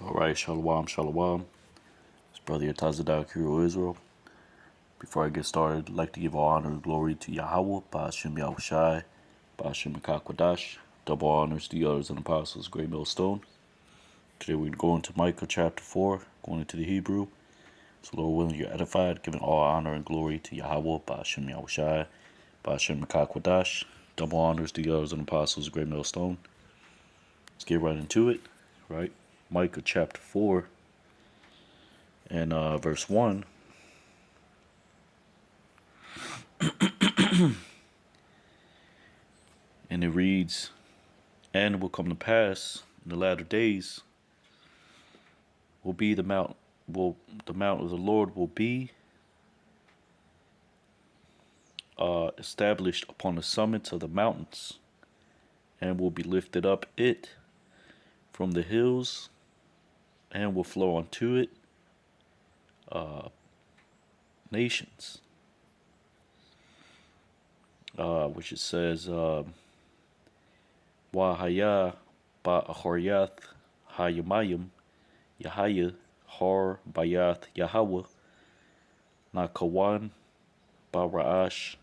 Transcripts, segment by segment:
Alright, Shalom, Shalom. It's Brother Tazadak, Hero Israel. Before I get started, I'd like to give all honor and glory to Yahweh, Ba'ashem Yahushai, Ba'ashem Mekakwadash. Double honors to the elders and apostles, Great Millstone. Today we're going to Micah chapter 4, going into the Hebrew. So Lord willing, you're edified, giving all honor and glory to Yahweh, Ba'ashem Yahushai, Ba'ashem Mekakwadash. Double honors to the elders and apostles, Great Millstone. Let's get right into it, right? Micah chapter 4 and verse 1. And it reads, "And it will come to pass in the latter days will be the mount of the Lord will be established upon the summits of the mountains, and will be lifted up it from the hills, and will flow unto it nations." Which it says, Wahaya Ba'achoryath Hayamayim Yahaya Har Bayath Yahweh Nakawan Baraash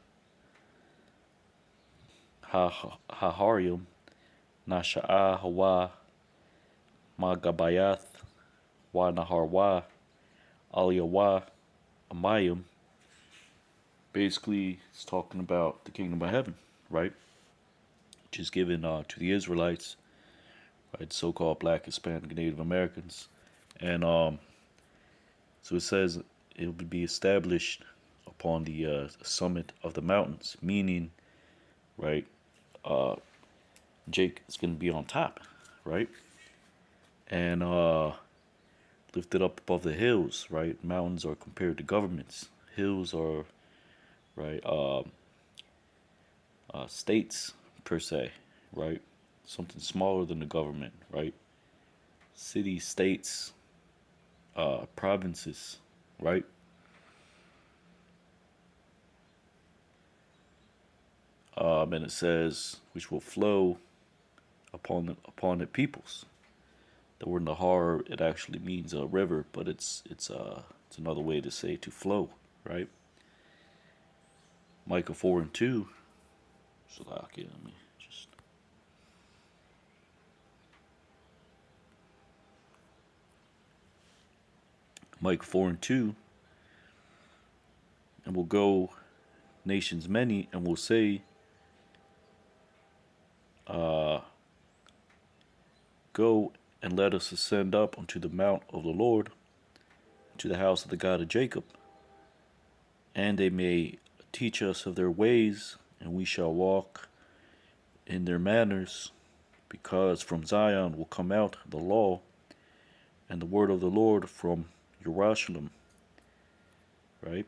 Haharyam Nasha'a Hawa Magabayath Wa Naharwa Aliyawa Amayim. Basically, it's talking about the kingdom of heaven, right? Which is given to the Israelites, right? So-called Black, Hispanic, Native Americans. And so it says it will be established upon the summit of the mountains, meaning, right, Jake is going to be on top, right? And lifted up above the hills, right? Mountains are compared to governments. Hills are, right, states per se, right? Something smaller than the government, right? Cities, states, provinces, right? And it says, which will flow upon the peoples. The word Nahar, it actually means a river, but it's another way to say to flow, right? Micah 4 and 2. So let me just. Micah 4 and 2. And will go nations many, and will say, go and let us ascend up unto the mount of the Lord, to the house of the God of Jacob, and they may teach us of their ways, and we shall walk in their manners, because from Zion will come out the law and the word of the Lord from Jerusalem, right?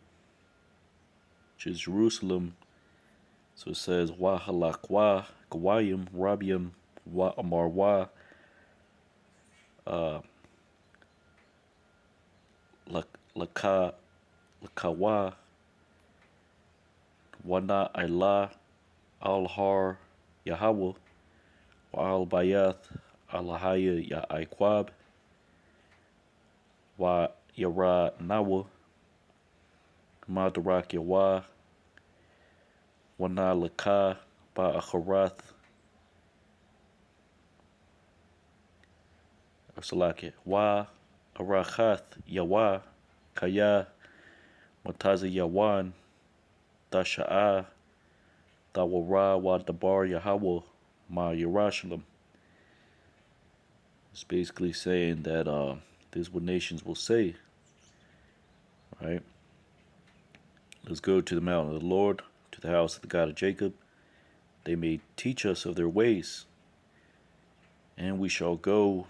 Which is Jerusalem. So it says, Wa halakwa gawayim rabiim wa amarwa lakawa wana ilah al har Yahweh wa al bayath alahaya ya iquab wa yara nawa madarak yawa wana laka ba acharath or salaki wa arachath yawa kaya mataza yawan dasha'a dawara wa dabar Yahweh ma Yerushalayim. It's basically saying that this is what nations will say, right? Let's go to the mountain of the Lord, to the house of the God of Jacob. They may teach us of their ways, and we shall go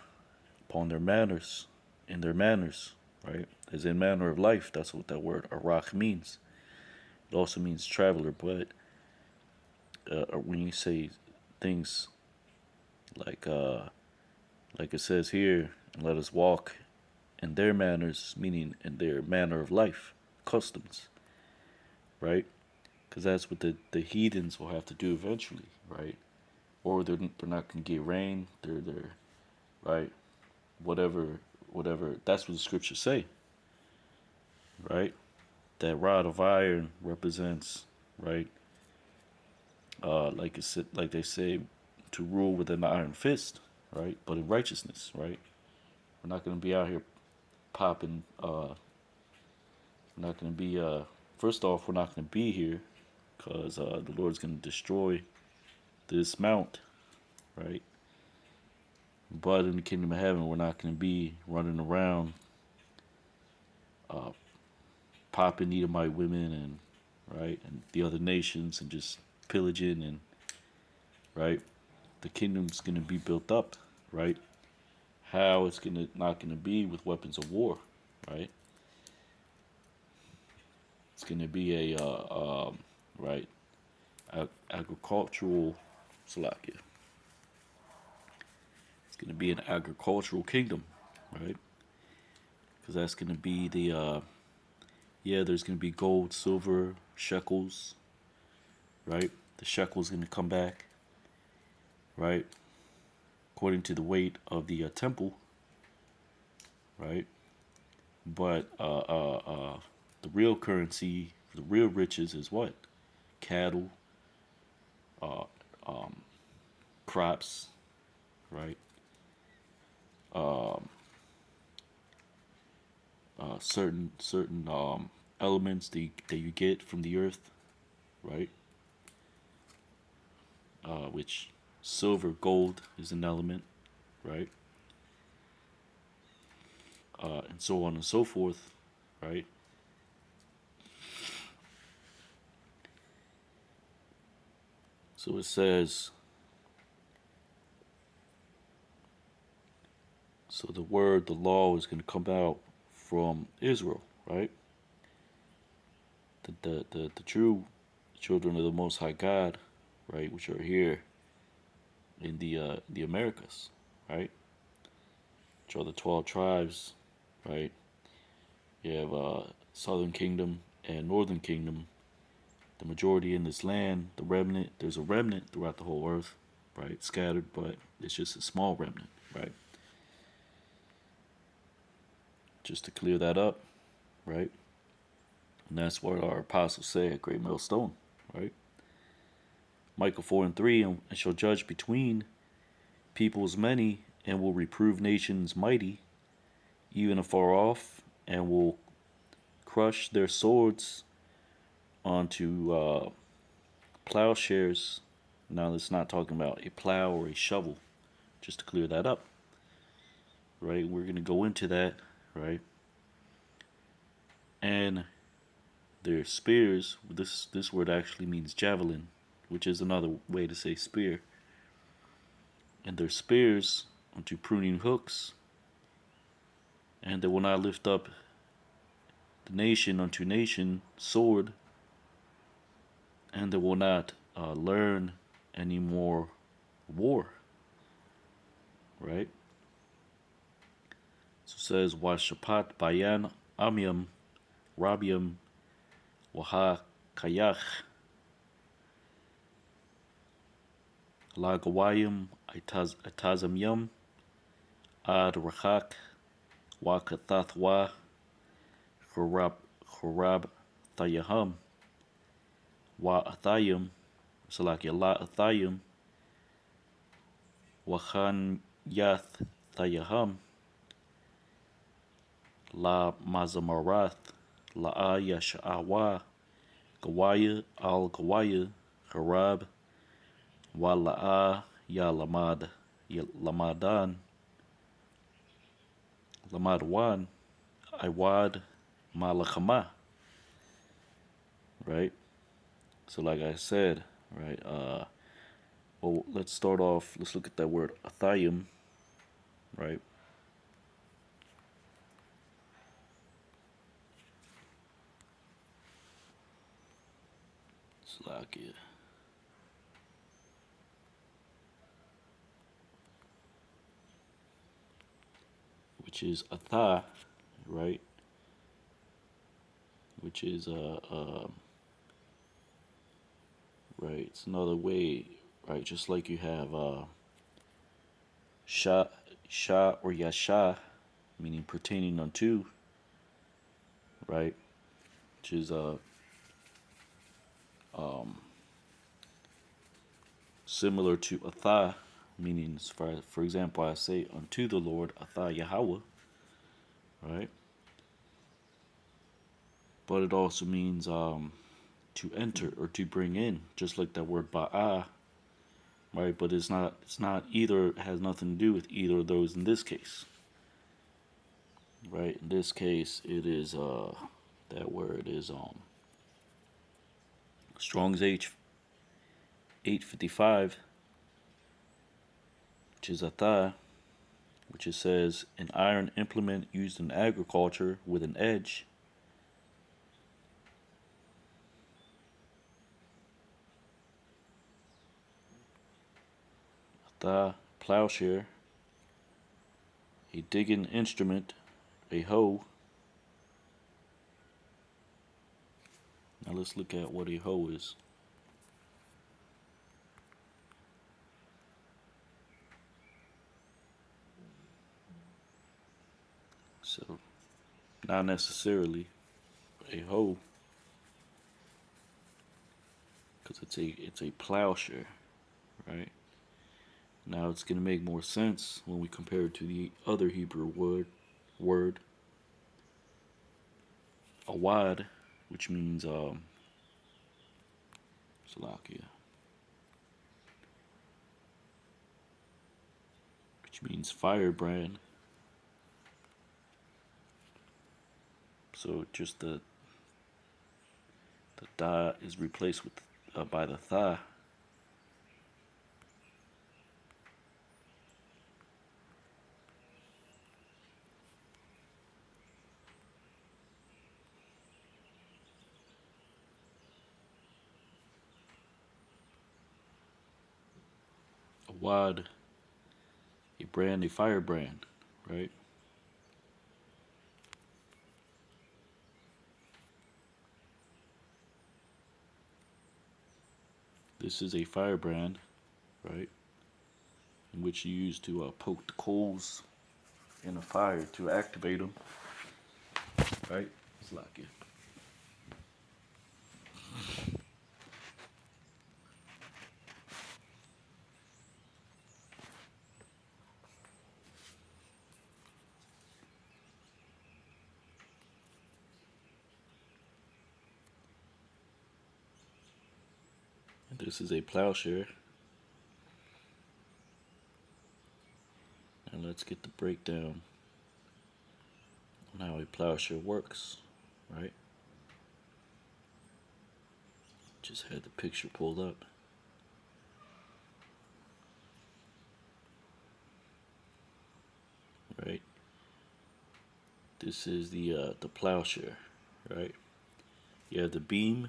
upon their manners, in their manners, right? As in manner of life. That's what that word arak means. It also means traveler, but when you say things like it says here, and let us walk in their manners, meaning in their manner of life, customs, right? Because that's what the heathens will have to do eventually, right? Or they're not going to get rain. They're right, whatever whatever. That's what the scriptures say, right? That rod of iron represents, right? Like they say, to rule with an iron fist, right? But in righteousness, right? We're not going to be out here popping. We're not going to be. First off, we're not going to be here because the Lord's going to destroy this mount, right? But in the kingdom of heaven, we're not going to be running around uh, popping Edomite women and the other nations and just pillaging and right. The kingdom's going to be built up, right? How it's not going to be with weapons of war, right? It's going to be a right agricultural Salakia. It's going to be an agricultural kingdom, right? Because that's going to be there's going to be gold, silver, shekels, right? The shekel's going to come back, right? According to the weight of the temple, right? But the real currency, the real riches is what? Cattle, uh, um, crops, right? Um, certain elements that you get from the earth, right? Which silver, gold is an element, right? And so on and so forth, right? So it says, so the law is going to come out from Israel, right? The true children of the Most High God, right, which are here in the Americas, right? Which are the 12 tribes, right? You have Southern Kingdom and Northern Kingdom. The majority in this land, the remnant. There's a remnant throughout the whole earth, right? Scattered, but it's just a small remnant, right? Just to clear that up, right? And that's what our apostles say at Great Millstone, right? Micah 4:3, and shall judge between peoples many, and will reprove nations mighty, even afar off, and will crush their swords onto plowshares. Now, it's not talking about a plow or a shovel, just to clear that up, right? We're going to go into that, right? And their spears, this word actually means javelin, which is another way to say spear. And their spears unto pruning hooks, and they will not lift up the nation unto nation sword, and they will not learn any more war, right? So it says, Washapat bayan amyam rabiam waha kayach lagawayim itazamyam ad rachak wakathathwa Horab Thayaham Wa Athayim Salaki La Athayim Wahan Yath Thayaham La Mazamarath La Yash'awa Gawaya Al Gawaya Harab Wa La Ya Lamad Lamadan Lamadwan Iwad Malakama, right? So like I said, right, well, let's start off, let's look at that word Athayim, right? Slakia. Which is Atha, right? Which is right, it's another way, right? Just like you have Sha or Yasha, meaning pertaining unto, right? Which is similar to atha, meaning, for example, I say unto the Lord, atha Yahweh, right? But it also means to enter or to bring in, just like that word ba'a, right? But it's not either, it has nothing to do with either of those in this case, right? In this case, it is that word is Strong's H 855, which is atha, which it says an iron implement used in agriculture with an edge. Atha, plowshare, a digging instrument, a hoe. Now let's look at what a hoe is. So, not necessarily a hoe, because it's a plowshare, right? Now it's gonna make more sense when we compare it to the other Hebrew word awad, which means Salakia, which means firebrand. So just the da is replaced with by the tha. Awad, a brand, a firebrand, right? This is a firebrand, right? In which you use to poke the coals in a fire to activate them, right? It's like it. And this is a plowshare. And let's get the breakdown on how a plowshare works, right? Just had the picture pulled up. Right? This is the plowshare, right? You have the beam,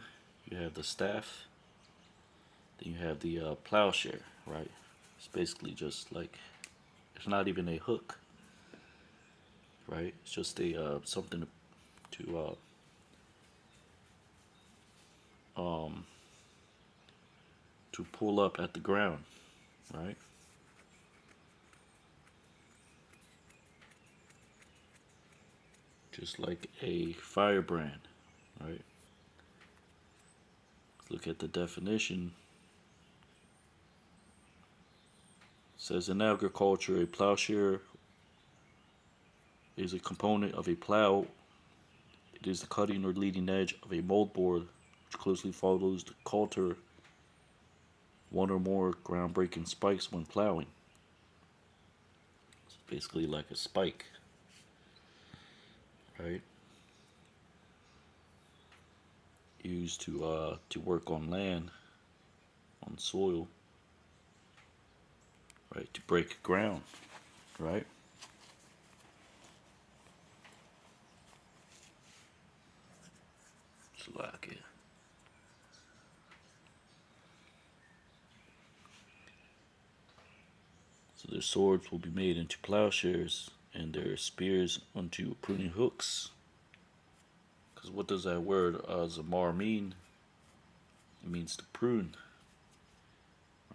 you have the staff, then you have the plowshare, right? It's basically just like, it's not even a hook, right? It's just a something to to pull up at the ground, right? Just like a firebrand, right? Let's look at the definition. It says in agriculture, a plowshare is a component of a plow. It is the cutting or leading edge of a moldboard which closely follows the coulter, one or more ground-breaking spikes when plowing. It's basically like a spike, right? Used to work on land, on soil, right? To break ground, right? It's like it. So their swords will be made into plowshares, and their spears unto pruning hooks. Because what does that word zamar mean? It means to prune,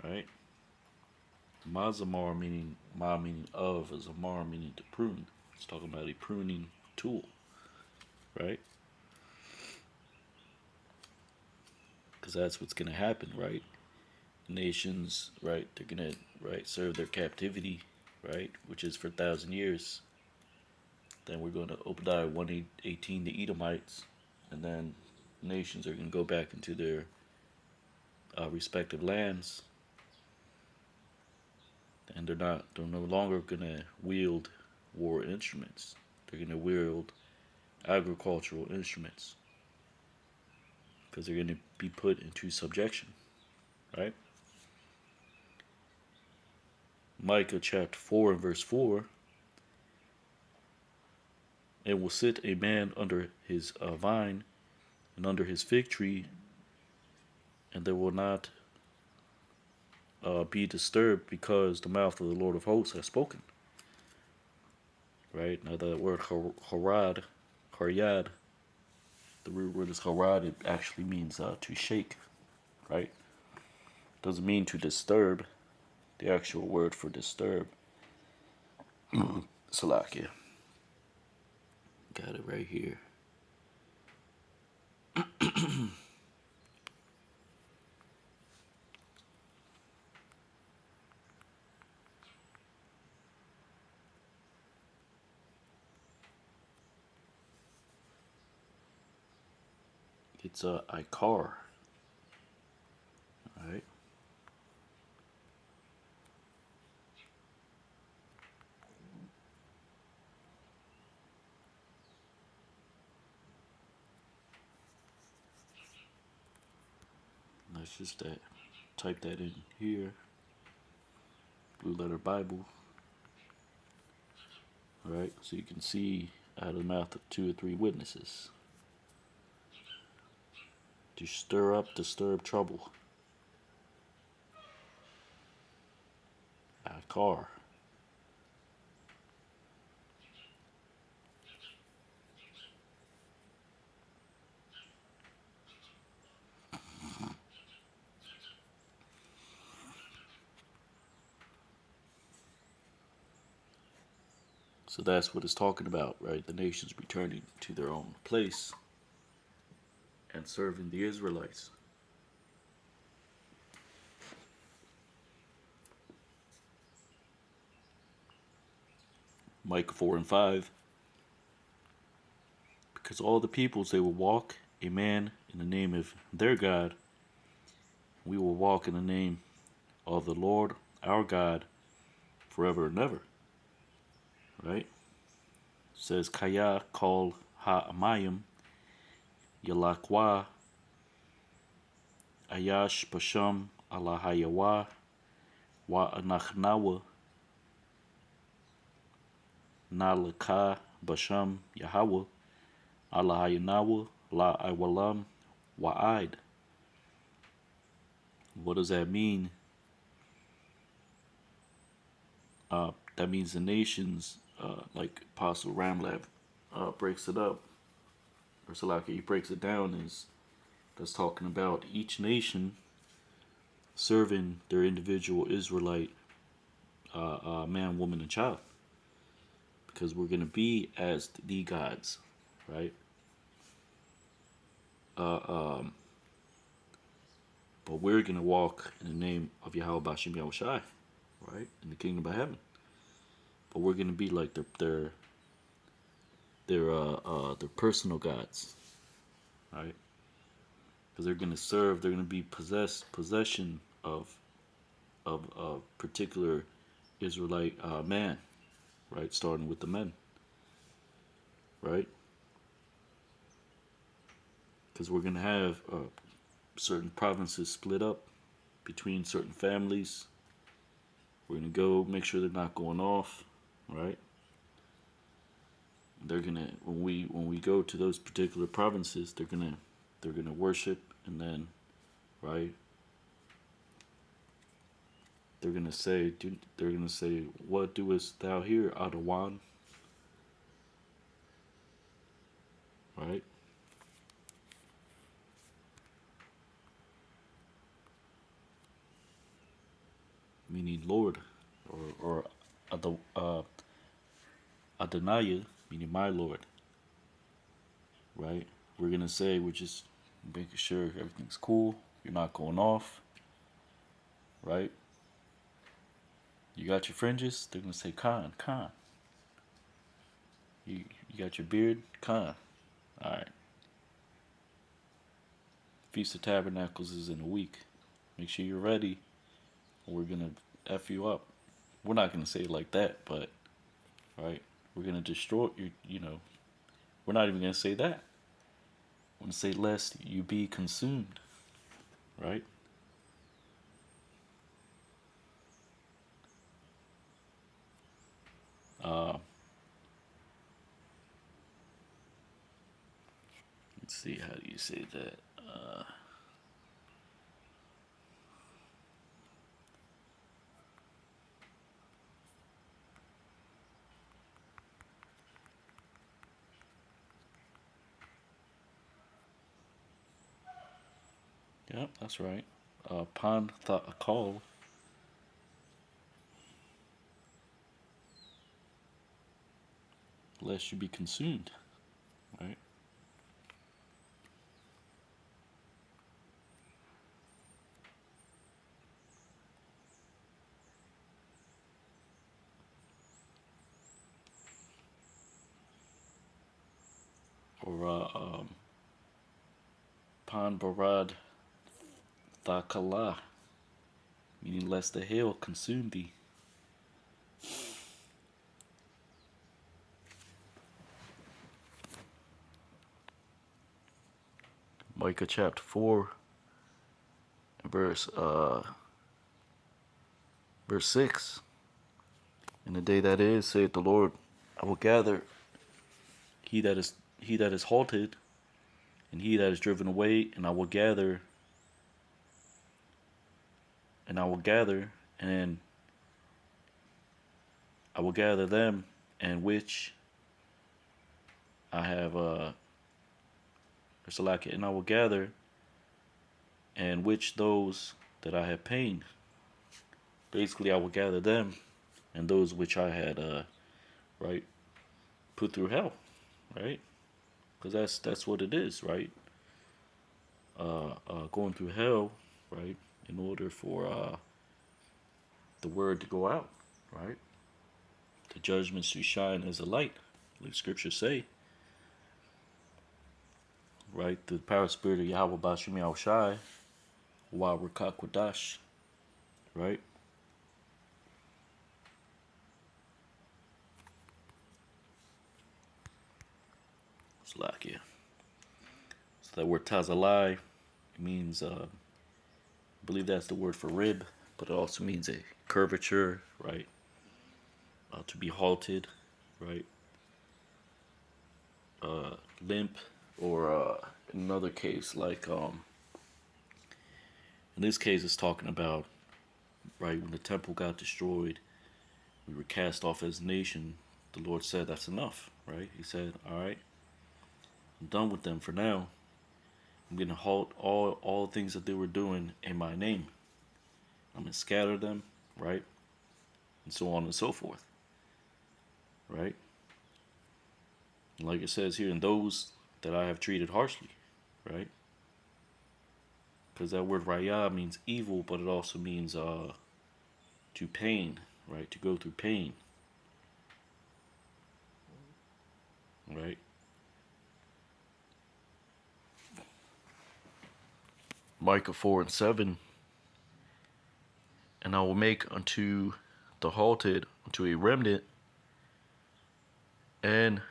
right? Ma zamar meaning ma meaning of, zamar meaning to prune. It's talking about a pruning tool, right? Because that's what's going to happen, right? Nations, right? They're going to, right, serve their captivity, right, which is for 1,000 years. Then we're going to Obadiah 1:18, the Edomites, and then nations are going to go back into their respective lands, and they're no longer going to wield war instruments. They're going to wield agricultural instruments because they're going to be put into subjection, right? Micah chapter 4 and verse 4, and will sit a man under his vine and under his fig tree, and there will not be disturbed because the mouth of the Lord of hosts has spoken. Right? Now that word harad, haryad, the root word is harad, it actually means to shake, right? Doesn't mean to disturb. The actual word for disturb. Salakia. Got it right here. It's a ikar. Alright. Let's just type that in here. Blue Letter Bible. Alright, so you can see out of the mouth of 2 or 3 witnesses. To stir up, disturb trouble. Ikar. So that's what it's talking about, right? The nations returning to their own place and serving the Israelites. Micah 4 and 5. Because all the peoples they will walk a man in the name of their God. We will walk in the name of the Lord our God forever and ever. Right? It says Kaya called Ha'amayim Yalakwa Ayash Basham Alahayawa Wa Anachnawa Nalaka Basham Yahweh Alahayanawa La Iwalam Wa'id. What does that mean? That means the nations, like Apostle Ramlab breaks it up, or Salaki, he breaks it down, is that's talking about each nation serving their individual Israelite man, woman, and child. Because we're going to be as the gods, right? But we're going to walk in the name of Yahweh Bashim Yahushai, right? In the kingdom of heaven. But we're going to be like their personal gods, right? Because they're going to serve, they're going to be possession of a particular Israelite man, right? Starting with the men, right? Because we're going to have certain provinces split up between certain families. We're going to go make sure they're not going off, right? They're going to, when we go to those particular provinces, they're going to worship, and then, right? They're going to say, what doest thou here, Adawan? Right? Meaning Lord, or Adonai, meaning my Lord, right? We're going to say we're just making sure everything's cool. You're not going off, right? You got your fringes? They're going to say, Khan, Khan. You got your beard? Khan. All right. Feast of Tabernacles is in a week. Make sure you're ready, or we're going to F you up. We're not going to say it like that, but, right? We're going to destroy you, we're not even going to say that. We're going to say, lest you be consumed, right? Let's see, how do you say that? Yep, that's right. Pan thought a call, lest you be consumed, right? Or Pan barad thakala, meaning lest the hail consume thee. Micah chapter 4, verse 6. In the day that is, saith the Lord, I will gather he that is halted, and he that is driven away, and I will gather, and I will gather them, and which I have and I will gather, and which those that I have pained. Basically, I will gather them, and those which I had right, put through hell, right? Because that's what it is, right? Going through hell, right, in order for the word to go out, right? The judgments to shine as a light, like scriptures say, right? Through the power of spirit of Yahweh Bashim Yahushai, Wa Rakak Wadash, right? Slakia. So that word Tazalai means, I believe that's the word for rib, but it also means a curvature, right? To be halted, right? Limp, or in another case, like in this case, it's talking about, right, when the temple got destroyed, we were cast off as a nation. The Lord said, that's enough, right? He said, all right, I'm done with them for now. I'm going to halt all things that they were doing in my name. I'm going to scatter them, right? And so on and so forth, right? And like it says here, and those that I have treated harshly, right? Because that word raya means evil, but it also means to pain, right? To go through pain, right? Micah 4 and 7. And I will make unto the halted unto a remnant, and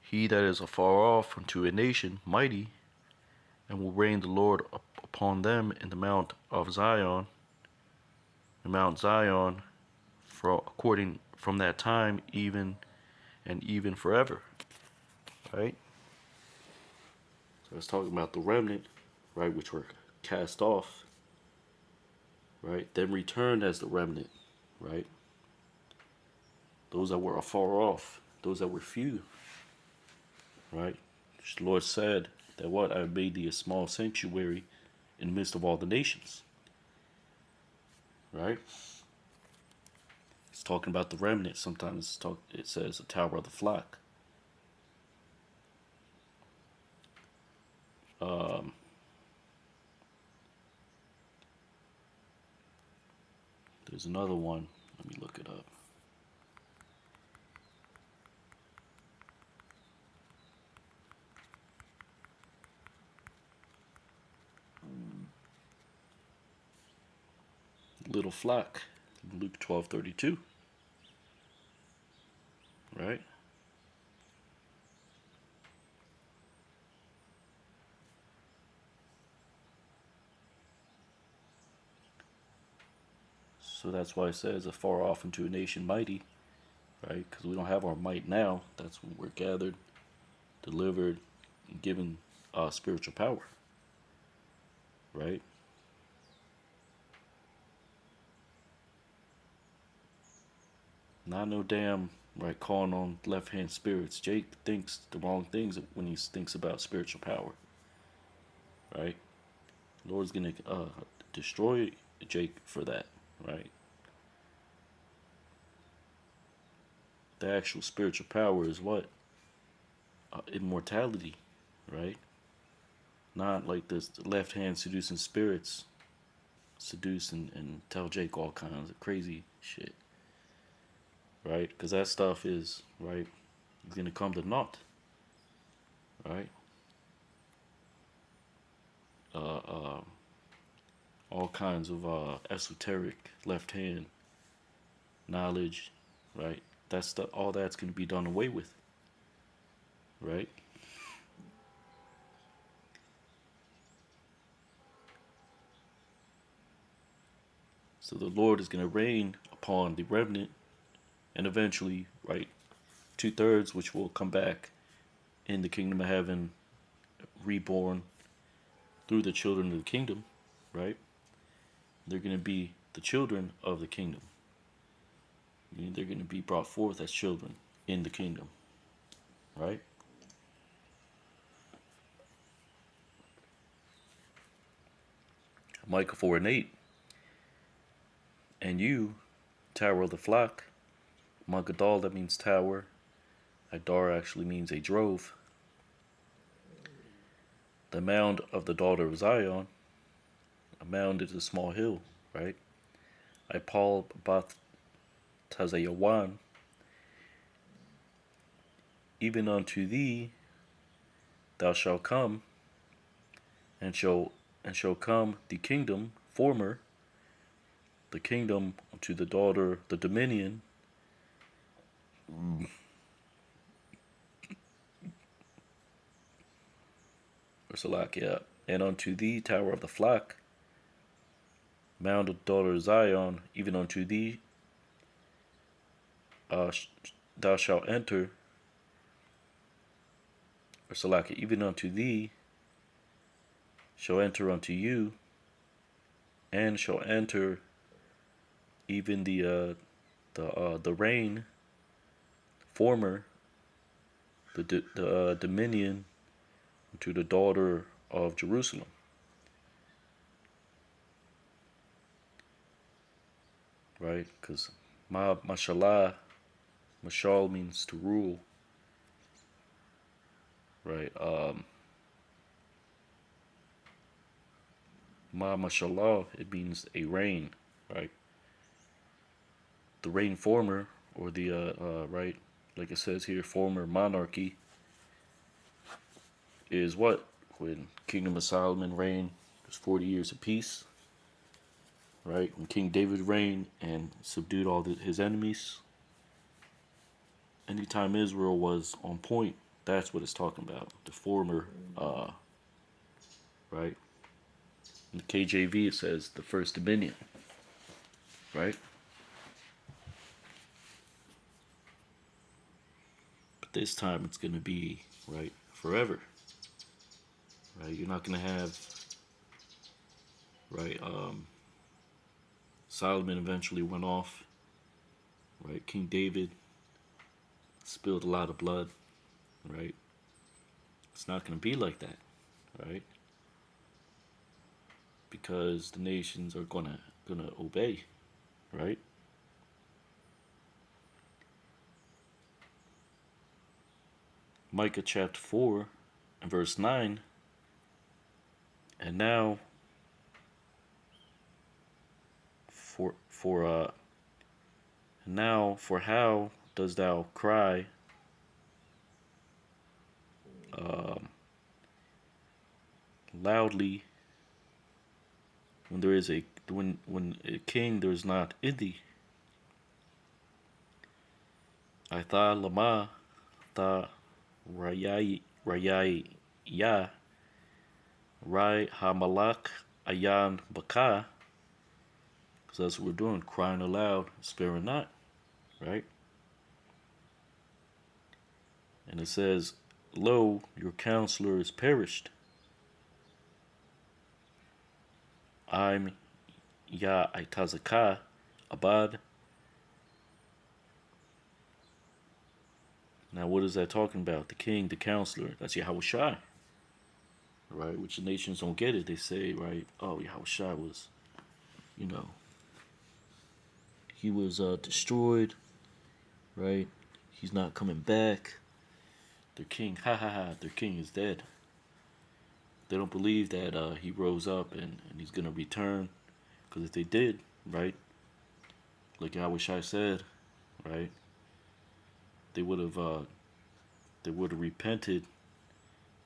he that is afar off unto a nation mighty, and will reign the Lord upon them in the Mount of Zion, the Mount Zion, according from that time even forever. Right? So it's talking about the remnant, right, which were cast off, right, then returned as the remnant, right? Those that were afar off, those that were few, right? The Lord said that what? I made thee a small sanctuary in the midst of all the nations. right? It's talking about the remnant. Sometimes it says a tower of the flock. There's another one. Let me look it up. Little flock, Luke 12:32, right? So that's why it says, afar off into a nation mighty, right? Because we don't have our might now. That's when we're gathered, delivered, and given spiritual power, right? Not no damn, right, calling on left hand spirits. Jake thinks the wrong things when he thinks about spiritual power, right? The Lord's gonna destroy Jake for that, right? The actual spiritual power is what? Immortality, right? Not like this left hand seducing spirits seduce and tell Jake all kinds of crazy shit, right? Because that stuff is, right, going to come to naught, right? Uh, uh, all kinds of esoteric left hand knowledge, right? All that's going to be done away with, right? So the Lord is going to reign upon the remnant, and eventually, right, 2/3, which will come back in the kingdom of heaven, reborn through the children of the kingdom, right? They're going to be the children of the kingdom. They're going to be brought forth as children in the kingdom, right? Micah 4:8. And you, tower of the flock, Magadal, that means tower. Adar actually means a drove. The mound of the daughter of Zion. A mound is a small hill, right? Ipal Bath Tazayawan. Even unto thee thou shalt come, and shall come the kingdom former, the kingdom to the daughter, the dominion, or Salakia, and unto thee, tower of the flock, mound of the daughter of Zion, even unto thee thou shalt enter, or Salakia, even unto thee shall enter unto you, and shall enter even the reign former, the dominion to the daughter of Jerusalem. Right? Because mashallah, mashal means to rule. Right? Mashallah, it means a reign. Right? The reign former, or the right, like it says here, former monarchy, is what? When Kingdom of Solomon reigned, it was 40 years of peace. Right? When King David reigned and subdued all his enemies. Anytime Israel was on point, that's what it's talking about. The former, right? In the KJV, it says the first dominion, right? But this time it's going to be, right, forever. Right? You're not going to have, right, Solomon eventually went off, right? King David spilled a lot of blood, right? It's not going to be like that, right? Because the nations are gonna obey, right? Micah chapter 4 and verse 9. And now for how dost thou cry um, loudly when there is when a king there is not in thee? Aitha lama tha rayai ya rai hamalak ayan baka. Because that's what we're doing, crying aloud, sparing not, right? And it says, lo, your counselor is perished. I'm ya itazaka abad. Now, what is that talking about? The king, the counselor. That's Yahushua, right? Which the nations don't get it. They say, right? Oh, Yahushua was, you know, he was destroyed, right? He's not coming back. Their king, ha ha ha, their king is dead. They don't believe that he rose up and he's gonna return. Because if they did, right, like Yahushua said, right, they would have repented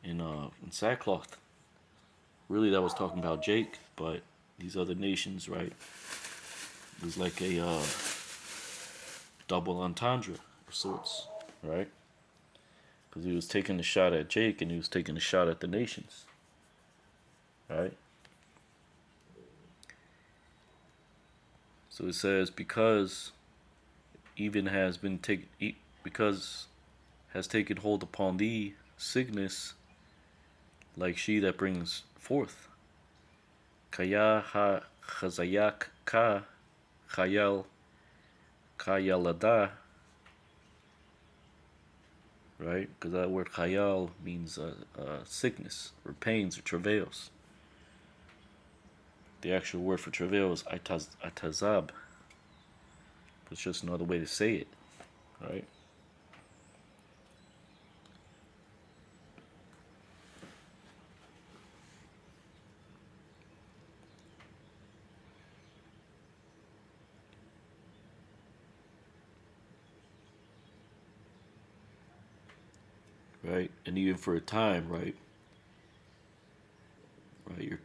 in sackcloth. Really, that was talking about Jake, but these other nations, right, it was like a double entendre of sorts, right? Because he was taking a shot at Jake and he was taking a shot at the nations, right? So it says, because even has been taken, because has taken hold upon thee sickness, like she that brings forth. Kaya ha chazayak ka chayal kayalada, right? Because that word chayal means sickness or pains or travails. The actual word for travail is atazab. It's just another way to say it, right? Right, and even for a time, right? You're,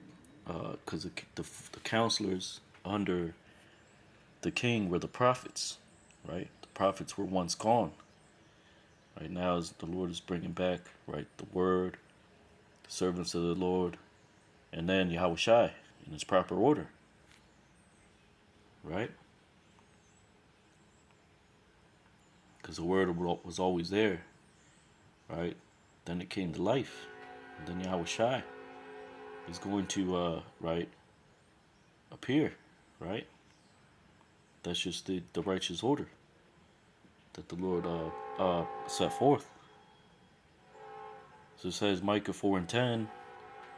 because the counselors under the king were the prophets, right? The prophets were once gone. Right now, as the Lord is bringing back, right, the word, the servants of the Lord, and then Yahushai in its proper order, right? Because the word was always there, right? Then it came to life. And then Yahushai is going to, right, appear, right? That's just the righteous order that the Lord set forth. So it says Micah 4 and 10,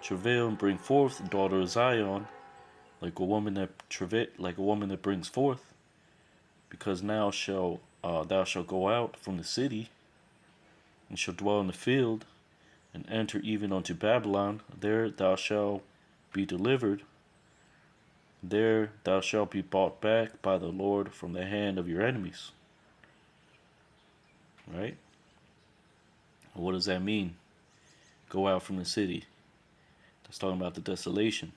travail and bring forth the daughter of Zion, like a woman that brings forth, because now shall thou shalt go out from the city, and shall dwell in the field, and enter even unto Babylon. There thou shalt be delivered. There thou shalt be bought back by the Lord from the hand of your enemies. Right? What does that mean? Go out from the city. That's talking about the desolation.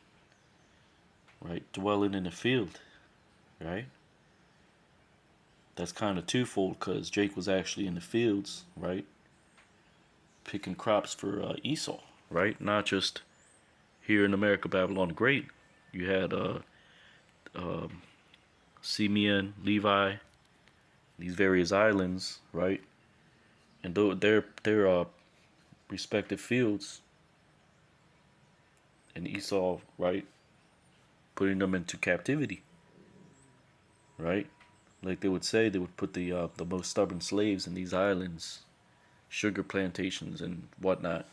Right? Dwelling in the field. Right? That's kind of twofold, because Jake was actually in the fields, right? Picking crops for Esau, right? Not just here in America, Babylon the Great. You had Simeon, Levi, these various islands, right? And their respective fields, and Esau, right, putting them into captivity, right? Like they would say, they would put the most stubborn slaves in these islands, sugar plantations and whatnot,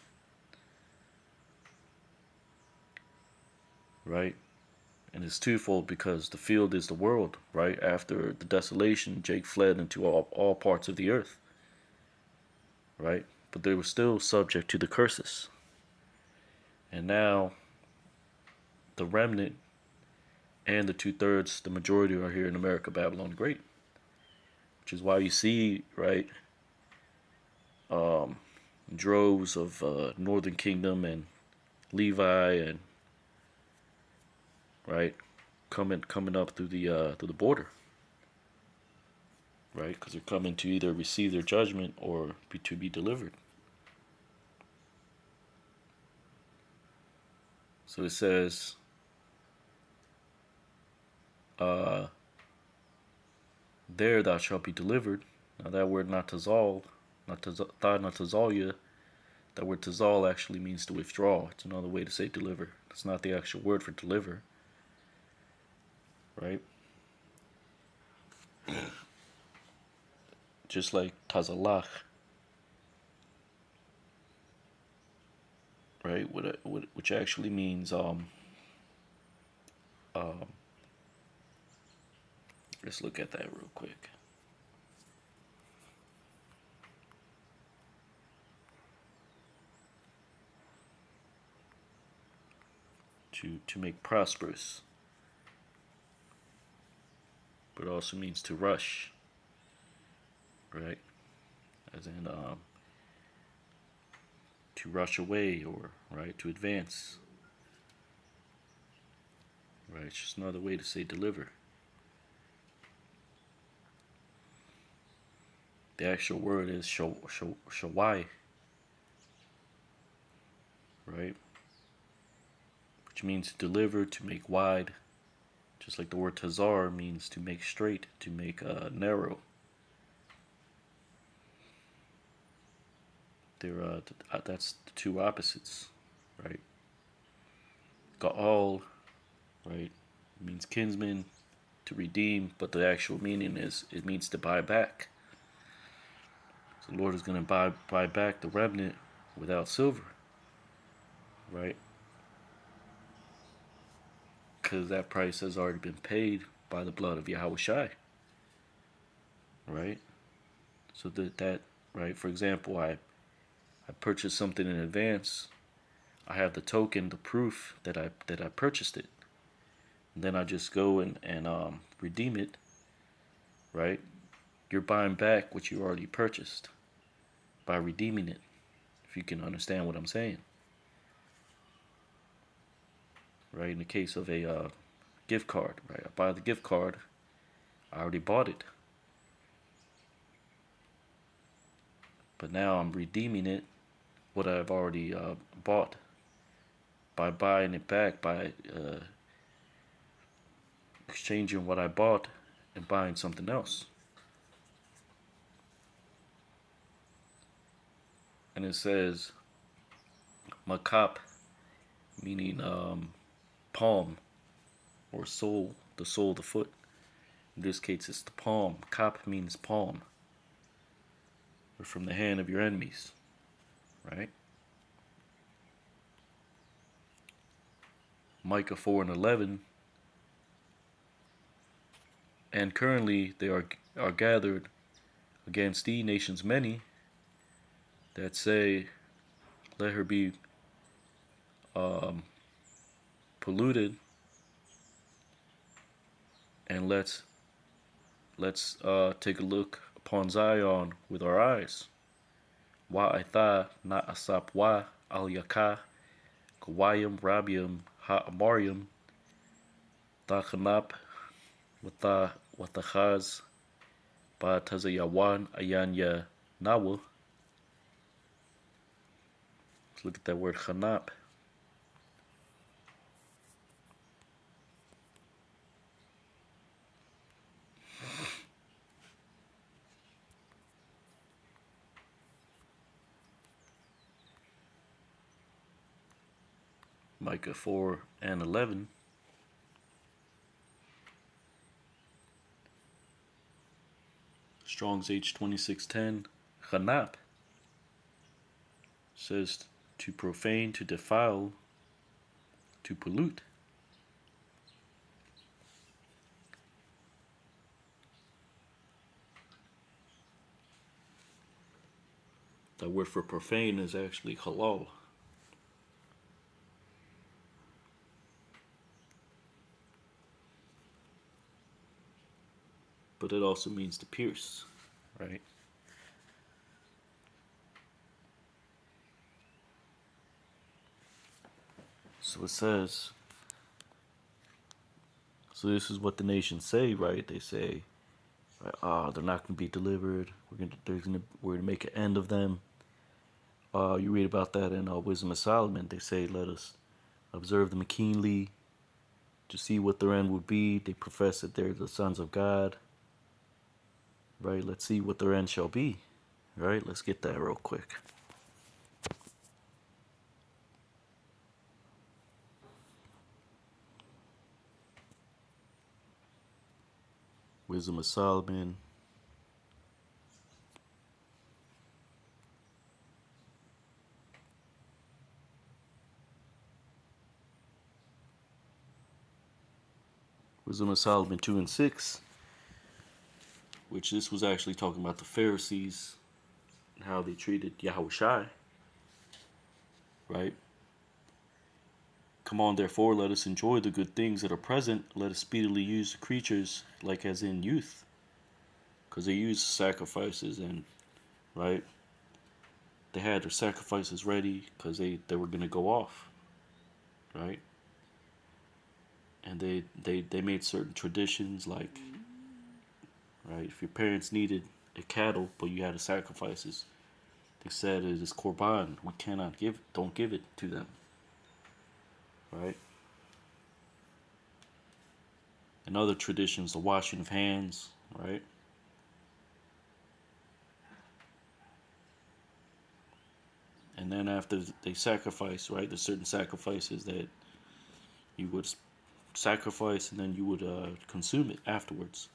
right? And it's twofold because the field is the world, right? After the desolation, Jake fled into all parts of the earth, right? But they were still subject to the curses. And now the remnant and the 2/3, the majority are here in America, Babylon the Great. Which is why you see, right, um, droves of Northern Kingdom and Levi and right coming up through the border, right? Because they're coming to either receive their judgment or to be delivered. So it says, there thou shalt be delivered. Now that word not tazal, not tazalia, that word tazal actually means to withdraw. It's another way to say deliver. It's not the actual word for deliver, right? Just like tazalach, right? Which actually means um, let's look at that real quick. To make prosperous, but it also means to rush, right? As in to rush away or right to advance, right? It's just another way to say deliver. The actual word is shawai, right? Which means to deliver, to make wide, just like the word tazar means to make straight, to make narrow. They're that's the two opposites, right? Ga'al, right, means kinsman, to redeem, but the actual meaning is it means to buy back. So the Lord is going to buy back the remnant without silver, right? Because that price has already been paid by the blood of Yahweh Shai, right? So that right, for example, I purchased something in advance. I have the token, the proof that I purchased it. And then I just go and redeem it, right? You're buying back what you already purchased by redeeming it, if you can understand what I'm saying. Right? In the case of a gift card, right? I buy the gift card, I already bought it. But now I'm redeeming it, what I've already bought, by buying it back, by exchanging what I bought and buying something else. And it says makap, meaning palm or sole, the sole of the foot. In this case, it's the palm. Kap means palm, or from the hand of your enemies, right? Micah 4:11. And currently they are gathered against thee nations many that say, let her be polluted, and let's take a look upon Zion with our eyes. Wa aitha na asap wa al yaka kawayim rabium ha amarium tachanap watachaz ba tazayawan ayanya nawa. Let's look at that word chanap. Micah 4:11. Strong's H2610. Chanap says to profane, to defile, to pollute. That word for profane is actually halal. But it also means to pierce, right? So it says, so this is what the nations say, right? They say, they're not going to be delivered. We're gonna make an end of them. You read about that in Wisdom of Solomon. They say, let us observe them keenly to see what their end would be. They profess that they're the sons of God, right? Let's see what their end shall be, right? Let's get that real quick. Wisdom of Solomon. Wisdom of Solomon 2 and 6, which this was actually talking about the Pharisees and how they treated Yahushai, right? Come on, therefore, let us enjoy the good things that are present. Let us speedily use the creatures like as in youth. Because they used sacrifices and, right? They had their sacrifices ready because they were going to go off, right? And they made certain traditions like, right? If your parents needed a cattle, but you had to sacrifices, they said it is korban. We cannot don't give it to them, right? And other traditions, the washing of hands, right? And then after they sacrifice, right? There's certain sacrifices that you would sacrifice and then you would consume it afterwards,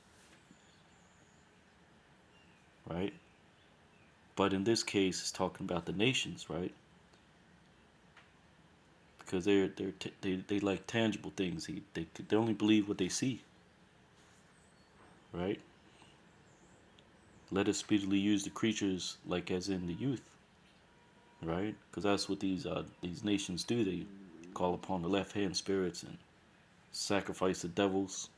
right? But in this case, it's talking about the nations, right? Because they like tangible things. They only believe what they see, right? Let us speedily use the creatures like as in the youth, right? Because that's what these nations do. They call upon the left hand spirits and sacrifice the devils,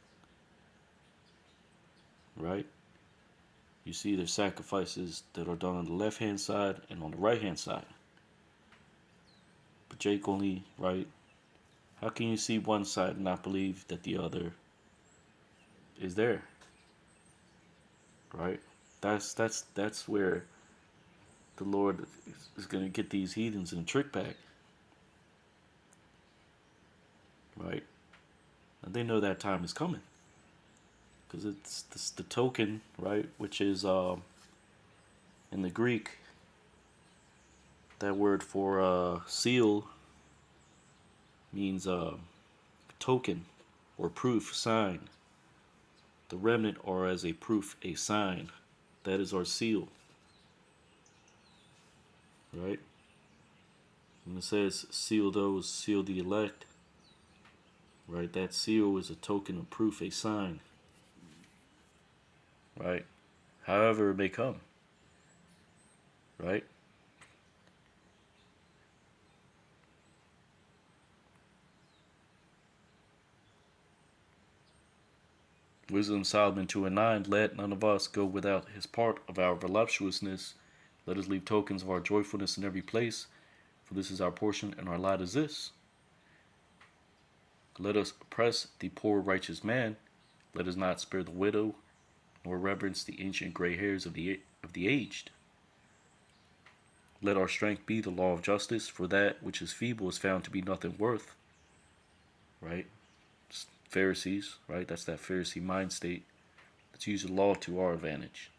right? You see, there's sacrifices that are done on the left hand side and on the right hand side. But Jake only, right? How can you see one side and not believe that the other is there? Right? That's where the Lord is going to get these heathens in a trick bag. Right? And they know that time is coming. Because it's the token, right? Which is in the Greek, that word for seal means token or proof, sign. The remnant are as a proof, a sign. That is our seal. Right? When it says seal those, seal the elect, right? That seal is a token of proof, a sign. Right? However it may come. Right? Wisdom Solomon 2 and 9, let none of us go without his part of our voluptuousness. Let us leave tokens of our joyfulness in every place, for this is our portion, and our lot is this. Let us oppress the poor righteous man. Let us not spare the widow, nor reverence the ancient gray hairs of the aged. Let our strength be the law of justice, for that which is feeble is found to be nothing worth. Right? Pharisees, right? That's that Pharisee mind state. Let's use the law to our advantage.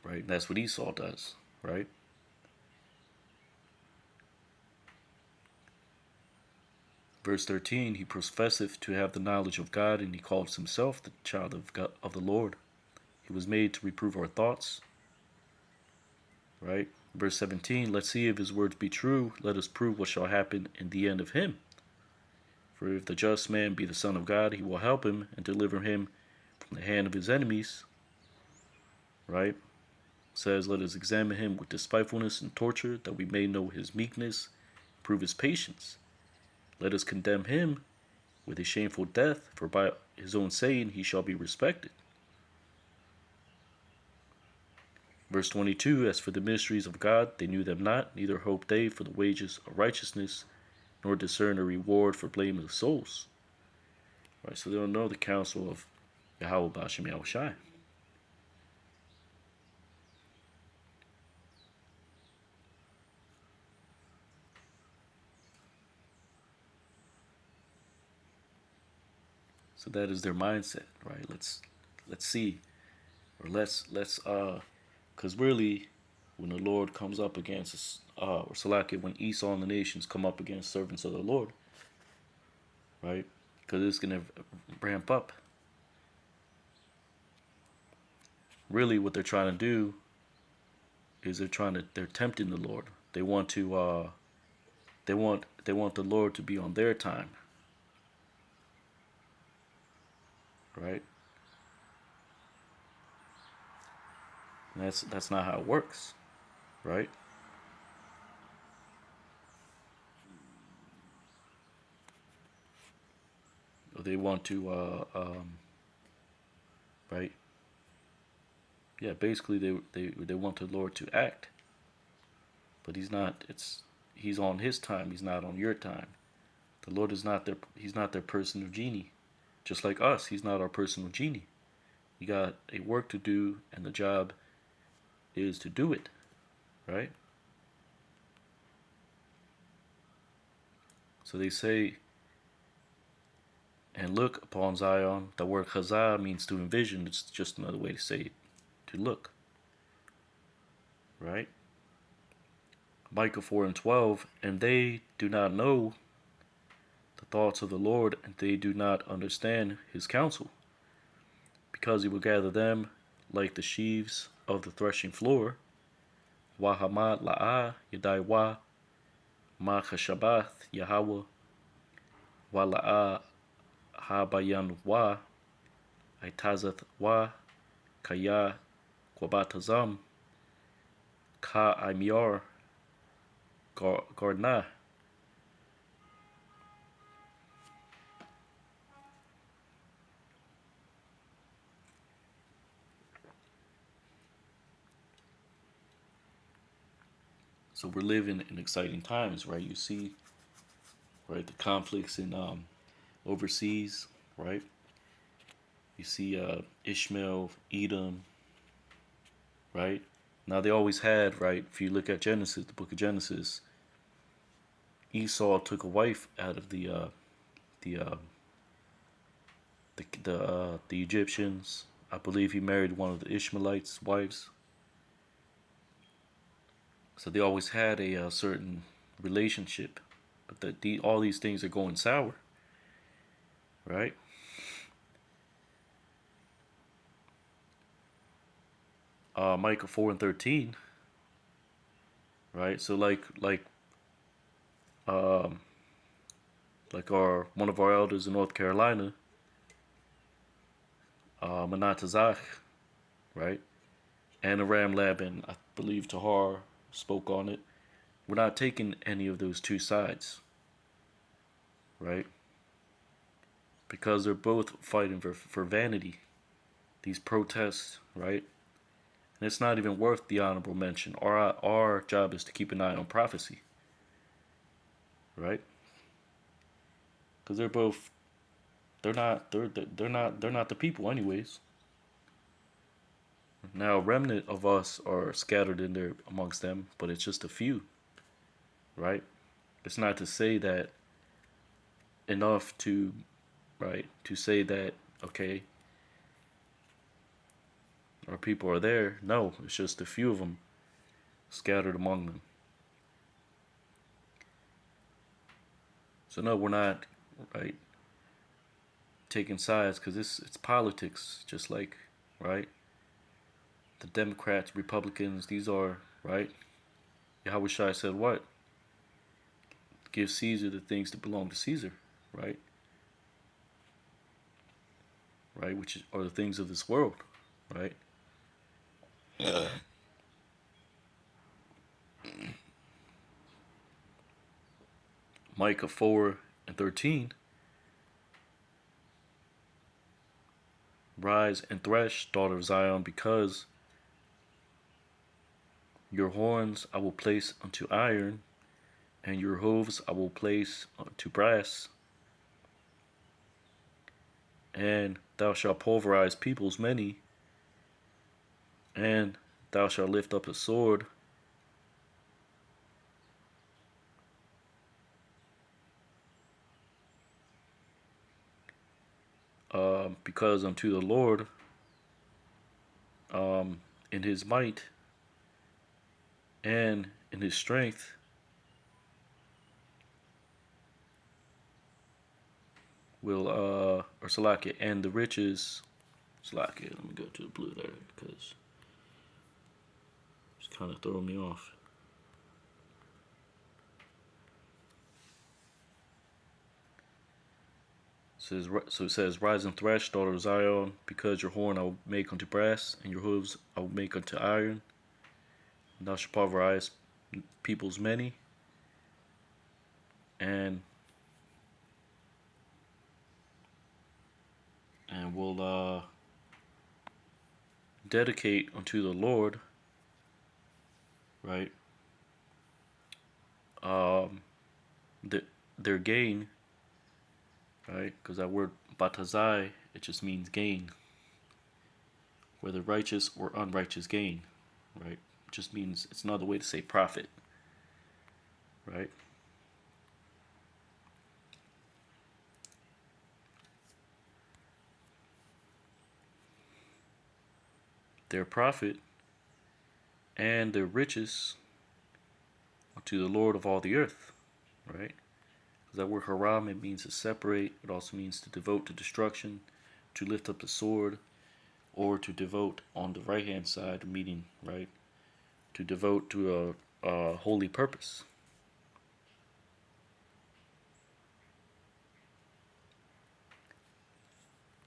Right? And that's what Esau does, right? Verse 13, he professeth to have the knowledge of God, and he calls himself the child of God, of the Lord. He was made to reprove our thoughts. Right? Verse 17, let's see if his words be true. Let us prove what shall happen in the end of him. For if the just man be the Son of God, he will help him and deliver him from the hand of his enemies. Right? says, let us examine him with despitefulness and torture, that we may know his meekness, prove his patience. Let us condemn him with a shameful death, for by his own saying he shall be respected. Verse 22, as for the mysteries of God, they knew them not, neither hoped they for the wages of righteousness, nor discern a reward for blameless souls. Right, so they don't know the counsel of Yahweh Bashem Yahushai. So that is their mindset, right? Let's see, or because really, when the Lord comes up against us, or Salaki, when Esau and the nations come up against servants of the Lord, right? Because it's gonna ramp up. Really, what they're trying to do is they're tempting the Lord. They want the Lord to be on their time, right? And that's not how it works, right? They want to right? Yeah, basically they want the Lord to act, but he's not. He's on his time. He's not on your time. The Lord is not their. He's not their personal genie, just like us. He's not our personal genie. You got a work to do, and the job is to do it, right? So they say, and look upon Zion. The word chazah means to envision. It's just another way to say it, to look, right? Micah 4:12, and they do not know the thoughts of the Lord, and they do not understand his counsel, because he will gather them like the sheaves of the threshing floor. Wahamad la'ah yadai wa ma chashabath Yahweh wa la'ah habayan wa aitazath wa kaya kwabatazam ka imyar garna. So we're living in exciting times, right? You see, right, the conflicts in overseas, right? You see Ishmael, Edom, right? Now they always had, right? If you look at Genesis, the book of Genesis, Esau took a wife out of the the Egyptians. I believe he married one of the Ishmaelites' wives. So they always had a certain relationship, but all these things are going sour, right? Micah 4:13, right? So um, like our one of our elders in North Carolina, Manatazach, right? And Aram Laban, I believe Tahar spoke on it. We're not taking any of those two sides, right? Because they're both fighting for vanity. These protests, right? And it's not even worth the honorable mention. Our job is to keep an eye on prophecy, right? Because they're not the people anyways. Now, a remnant of us are scattered in there amongst them, but it's just a few, right? It's not to say that enough to, right, to say that, okay, our people are there. No, it's just a few of them scattered among them. So no, we're not, right, taking sides because it's politics, just like, right, the Democrats, Republicans, these are, right, Yahweh Shai said what? Give Caesar the things that belong to Caesar, right? Right, which are the things of this world, right? Micah 4:13. Rise and thresh, daughter of Zion, because your horns I will place unto iron, and your hooves I will place unto brass. And thou shalt pulverize peoples many, and thou shalt lift up a sword. Because unto the Lord, in his might and in his strength, will, or Salakia, and the riches, Salakia, let me go to the blue there, because it's kind of throwing me off. It says, rise and thresh, daughter of Zion, because your horn I will make unto brass, and your hooves I will make unto iron. And thou shalt pulverize peoples many, and will dedicate unto the Lord, right? Um, their gain, right? Because that word batazai, it just means gain, whether righteous or unrighteous gain, right? It just means, it's another way to say profit, right? Their profit and their riches to the Lord of all the earth, right? Because that word haram, it means to separate. It also means to devote to destruction, to lift up the sword, or to devote on the right hand side, meaning, right, to devote to a holy purpose.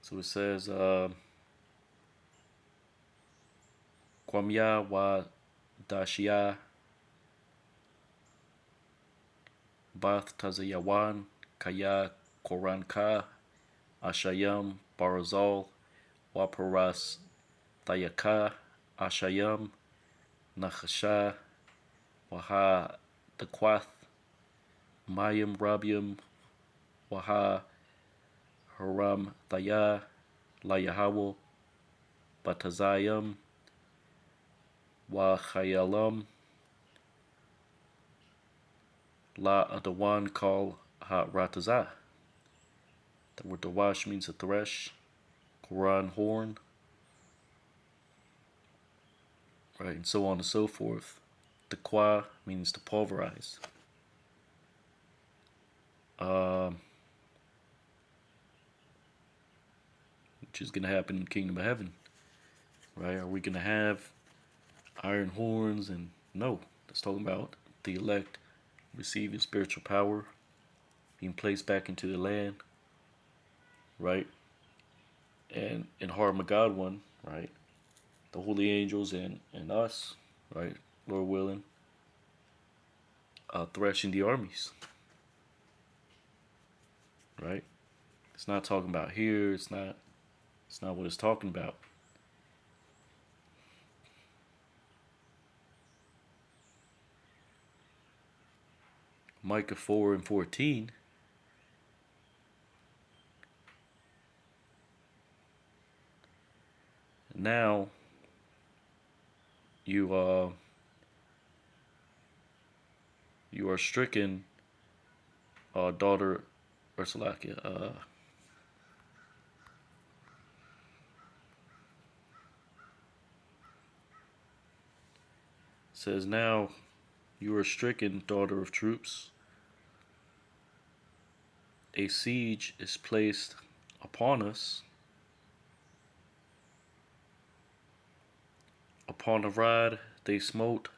So it says, Kwamya wa Dashia Bath Tazayawan Kaya Koranka Ashayam Barazal Waparas Tayaka Ashayam Nachasha Waha Dakwath Mayim Rabium Waha Haram Taya Layahawo Batazayam Wahayalam La Adawan Kal Ha Ratazah. The word Dawash means to thresh, Quran horn, right, and so on and so forth. Taqwa means to pulverize. Which is going to happen in the kingdom of heaven, right? Are we going to have iron horns? And no, that's talking about the elect receiving spiritual power, being placed back into the land, right? And in Harmageddon, right? The holy angels and us, right? Lord willing, threshing the armies, right? It's not talking about here. It's not what it's talking about. Micah 4:14. Now you are stricken, daughter Ursulakia. Says, now you are stricken, daughter of troops. A siege is placed upon us. Upon a rod they smote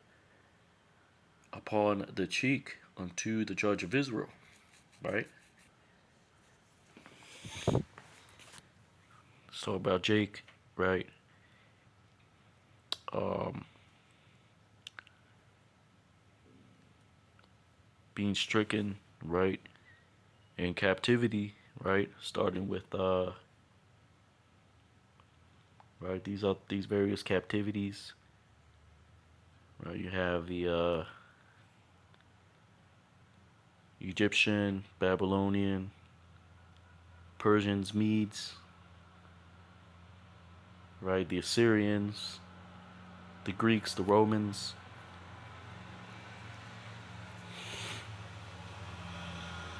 upon the cheek unto the judge of Israel. Right? So about Jake, right? Being stricken, right? In captivity, right? Starting with right, these various captivities. Right, you have the Egyptian, Babylonian, Persians, Medes, right? The Assyrians, the Greeks, the Romans.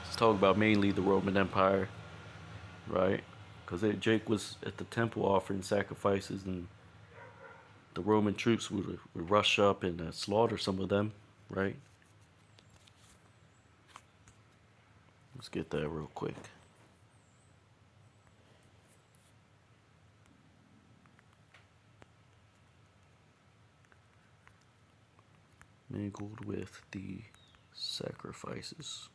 Let's talk about mainly the Roman Empire, right? Because Jake was at the temple offering sacrifices, and the Roman troops would rush up and slaughter some of them, right? Let's get that real quick. Mingled with the sacrifices.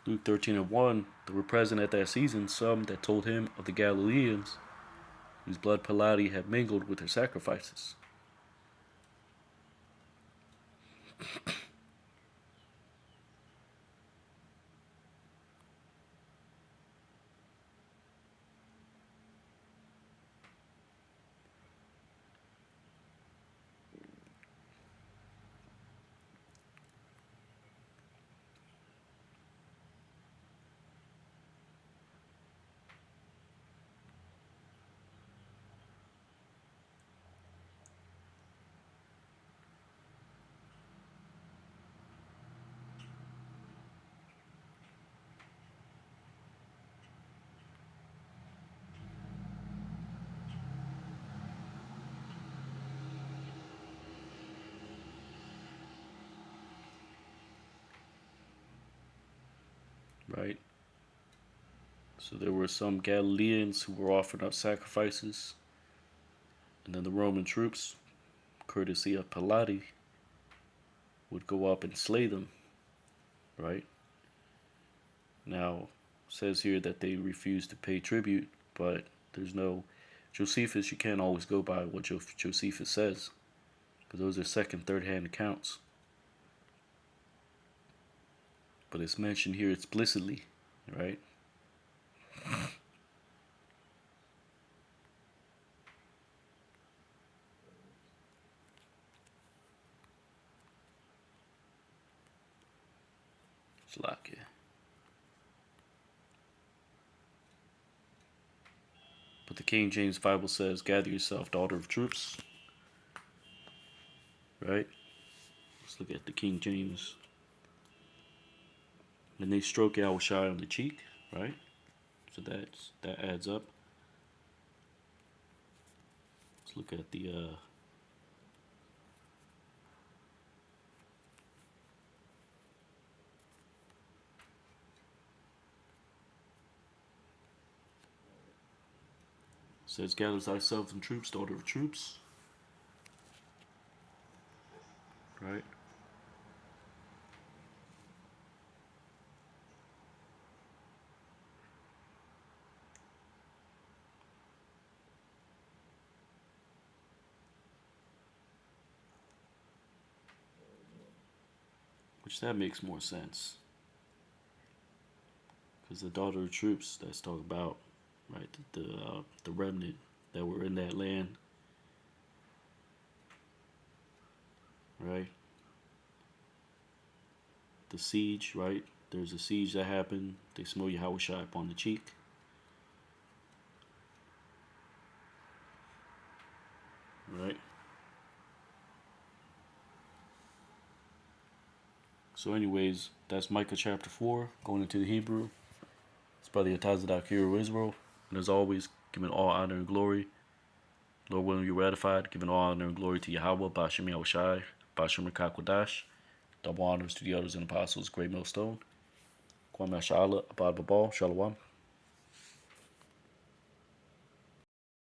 Luke 13:1, there were present at that season some that told him of the Galileans, whose blood Pilate had mingled with their sacrifices. Right? So there were some Galileans who were offering up sacrifices, and then the Roman troops, courtesy of Pilate, would go up and slay them, right? Now, it says here that they refused to pay tribute, but there's no Josephus. You can't always go by what Josephus says, because those are second, third-hand accounts. But it's mentioned here explicitly, right? Slovakia. But the King James Bible says, "Gather yourself, daughter of troops." Right? Let's look at the King James. And they stroke Yahushua on the cheek, right? So that adds up. Let's look at the says, "Gather thyself and troops, daughter of troops." Right? Which that makes more sense. Because the daughter of troops, that's talking about, right, the remnant that were in that land. Right? The siege, right? There's a siege that happened. They smote Yahushua up on the cheek. Right? So, anyways, that's Micah chapter 4, going into the Hebrew. It's by the Atazadak hero Israel. And as always, giving all honor and glory. Lord willing, you ratified, giving all honor and glory to Yahweh, Bashem Yahushai, Bashem Kakwadash. Double honors to the elders and apostles, Great Millstone. Kwame Shala, Abad Babal, Shalom.